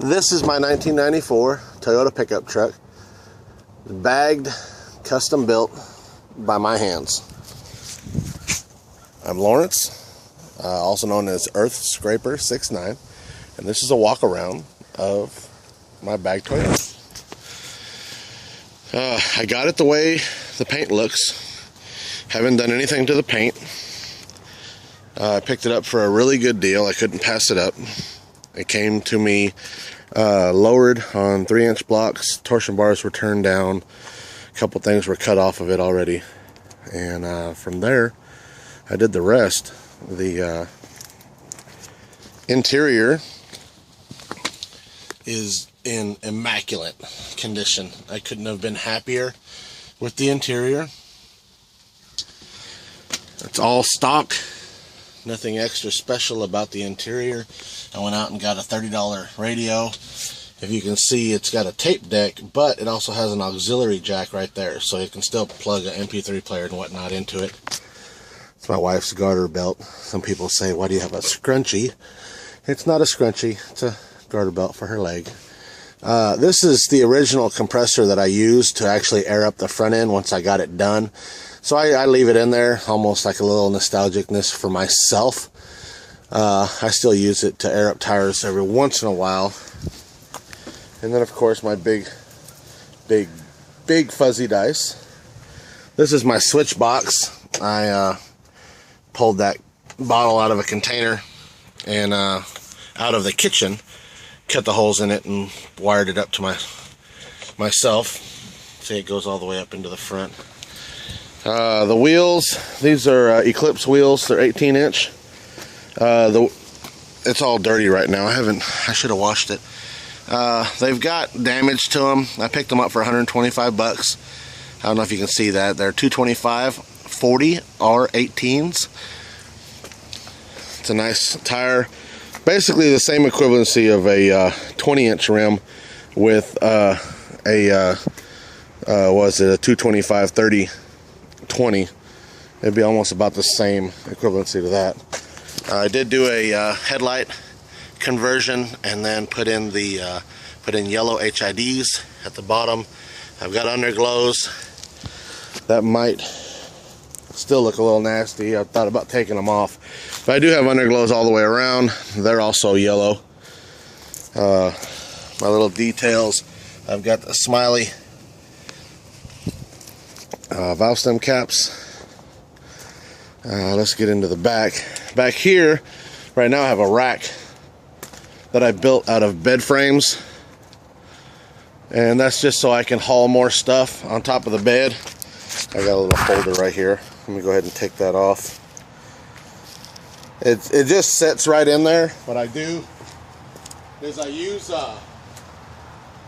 This is my 1994 Toyota pickup truck, bagged, custom built by my hands. I'm Lawrence, also known as Earth Scraper 69, and this is a walk around of my bagged Toyota. I got it the way the paint looks. Haven't done anything to the paint. I picked it up for a really good deal. I couldn't pass it up. It came to me lowered on 3-inch blocks. Torsion bars were turned down. A couple things were cut off of it already. And from there, I did the rest. The interior is in immaculate condition. I couldn't have been happier with the interior. It's all stock. Nothing extra special about the interior. I went out and got a $30 radio. If you can see, it's got a tape deck, but it also has an auxiliary jack right there, so you can still plug an MP3 player and whatnot into it. It's my wife's garter belt. Some people say, why do you have a scrunchie? It's not a scrunchie, it's a garter belt for her leg. This is the original compressor that I used to actually air up the front end once I got it done. So I leave it in there, almost like a little nostalgicness for myself. I still use it to air up tires every once in a while. And then of course my big fuzzy dice. This is my switch box. I pulled that bottle out of a container and out of the kitchen, cut the holes in it and wired it up to myself. See, it goes all the way up into the front. The wheels, these are Eclipse wheels. They're 18-inch. It's all dirty right now. I should have washed it. They've got damage to them. I picked them up for 125 bucks. I don't know if you can see that. They're 225 40 R18s. It's a nice tire. Basically the same equivalency of a 20-inch rim with a 225 30 20. It'd be almost about the same equivalency to that. I did do a headlight conversion and then put in yellow HIDs at the bottom. I've got underglows that might still look a little nasty. I thought about taking them off, but I do have underglows all the way around. They're also yellow. My little details, I've got the Smiley valve stem caps. Let's get into the back. Back here, right now I have a rack that I built out of bed frames, and that's just so I can haul more stuff on top of the bed. I got a little folder right here. Let me go ahead and take that off. It just sits right in there. What I do is I use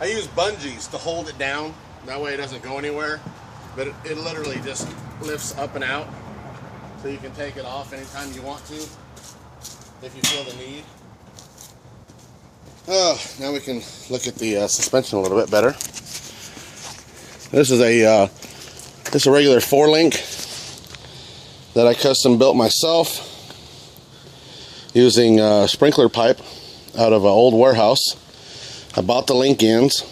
bungees to hold it down. That way it doesn't go anywhere. But it literally just lifts up and out, so you can take it off anytime you want to, if you feel the need. Now we can look at the suspension a little bit better. This is a regular 4-link that I custom built myself using sprinkler pipe out of an old warehouse. I bought the link ends,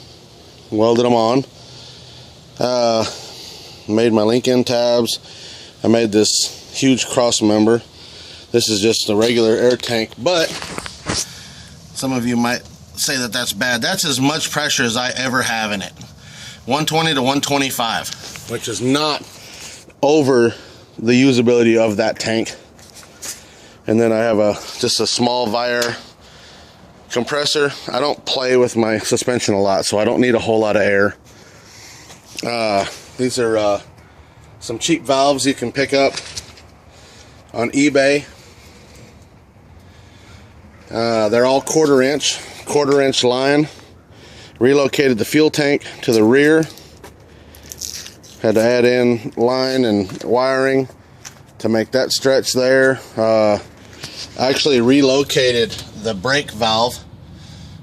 welded them on. Made my link end tabs. I made this huge cross member. This is just a regular air tank, but some of you might say that that's bad. That's as much pressure as I ever have in it. 120 to 125, which is not over the usability of that tank. And then I have just a small Vire compressor. I don't play with my suspension a lot, so I don't need a whole lot of air. These are some cheap valves you can pick up on eBay. They're all quarter inch line. Relocated the fuel tank to the rear. Had to add in line and wiring to make that stretch there. I actually relocated the brake valve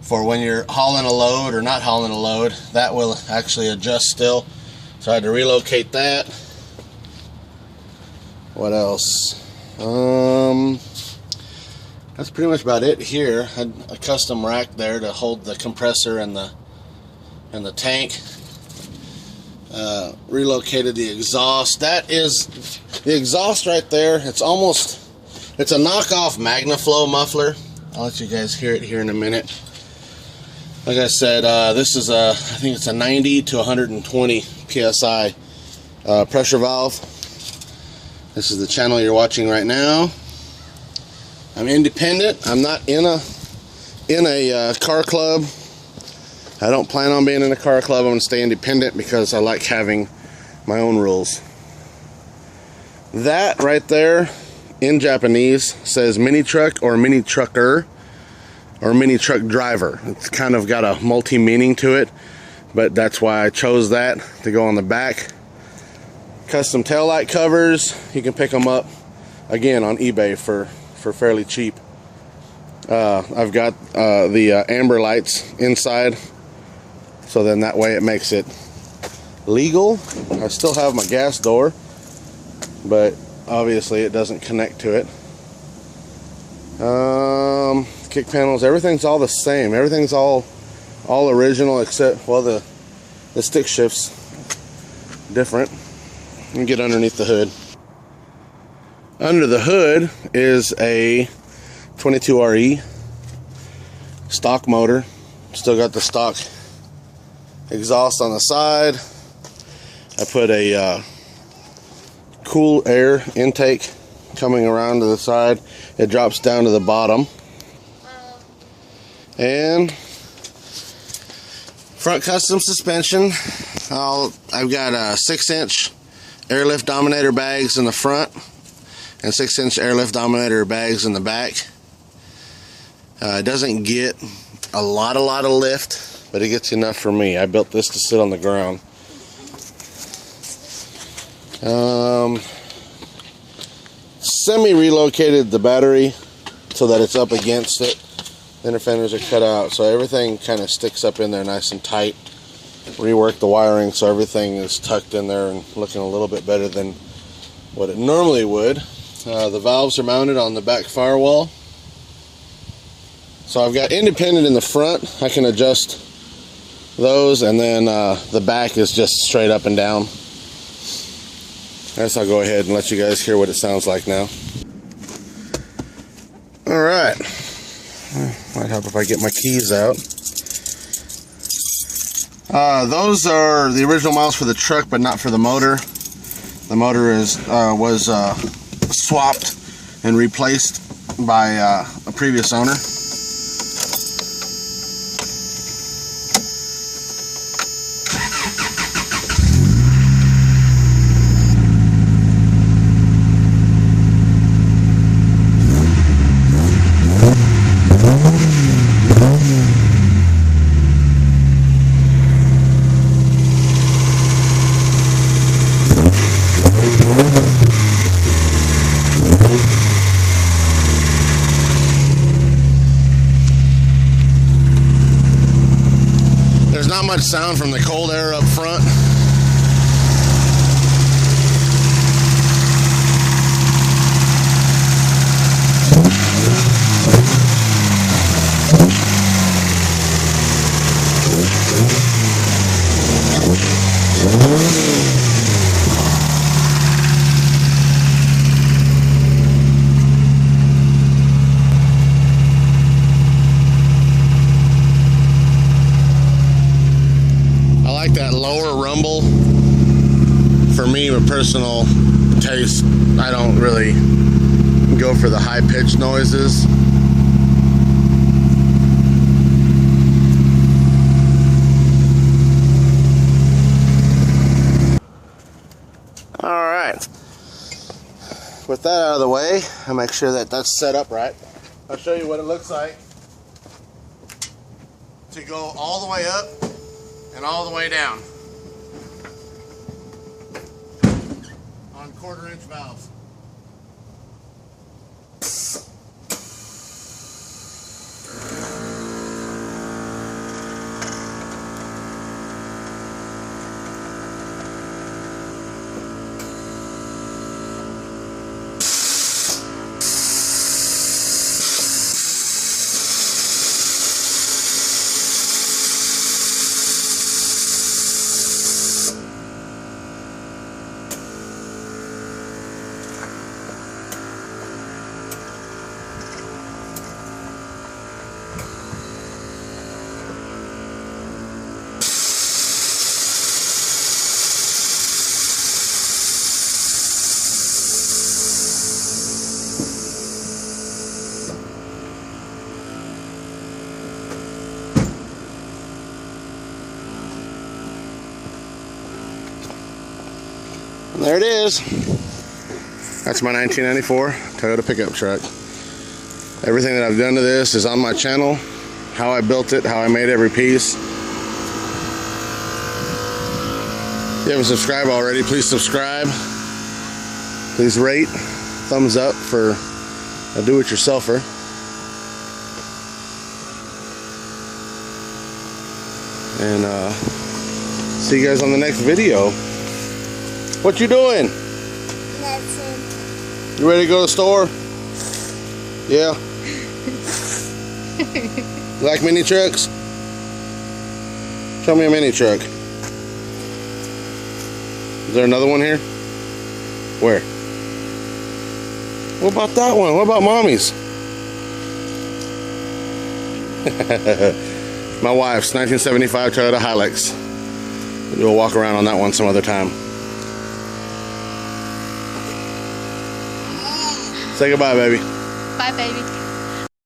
for when you're hauling a load or not hauling a load. That will actually adjust still. So I had to relocate that. What else? That's pretty much about it here. Had a custom rack there to hold the compressor and the tank. Relocated the exhaust. That is the exhaust right there. It's a knockoff MagnaFlow muffler. I'll let you guys hear it here in a minute. Like I said, this is I think it's a 90 to 120 psi pressure valve. This is the channel you're watching right now. I'm independent. I'm not in a car club. I don't plan on being in a car club. I'm going to stay independent because I like having my own rules. That right there in Japanese says mini truck or mini trucker or mini truck driver. It's kind of got a multi-meaning to it, but that's why I chose that to go on the back. Custom taillight covers. You can pick them up again on eBay for fairly cheap. I've got the amber lights inside, so then that way it makes it legal. I still have my gas door, but obviously it doesn't connect to it. Kick panels, everything's all the same. Everything's all original except, well, the stick shift's different. Let me get underneath the hood. Under the hood is a 22RE stock motor. Still got the stock exhaust on the side. I put a cool air intake coming around to the side. It drops down to the bottom. And front custom suspension. I've got 6-inch airlift dominator bags in the front and 6-inch airlift dominator bags in the back. It doesn't get a lot of lift, but it gets enough for me. I built this to sit on the ground. Semi-relocated the battery so that it's up against it. The inner fenders are cut out, so everything kind of sticks up in there nice and tight. Reworked the wiring so everything is tucked in there and looking a little bit better than what it normally would. The valves are mounted on the back firewall. So I've got independent in the front. I can adjust those, and then the back is just straight up and down. I guess I'll go ahead and let you guys hear what it sounds like now. Alright. Might help if I get my keys out. Those are the original miles for the truck, but not for the motor. The motor was swapped and replaced by a previous owner. There's not much sound from the cold air up front. That lower rumble, for me, with personal taste, I don't really go for the high-pitched noises. Alright, with that out of the way, I'll make sure that that's set up right. I'll show you what it looks like to go all the way up and all the way down on 1/4-inch valves. There it is. That's my 1994 Toyota pickup truck. Everything that I've done to this is on my channel. How I built it, how I made every piece. If you haven't subscribed already, please subscribe. Please rate. Thumbs up for a do-it-yourselfer. And see you guys on the next video. What you doing? Nothing. You ready to go to the store? Yeah. You like mini trucks? Show me a mini truck. Is there another one here? Where? What about that one? What about Mommy's? My wife's 1975 Toyota Hilux. We'll do a walk around on that one some other time. Say goodbye, baby. Bye, baby.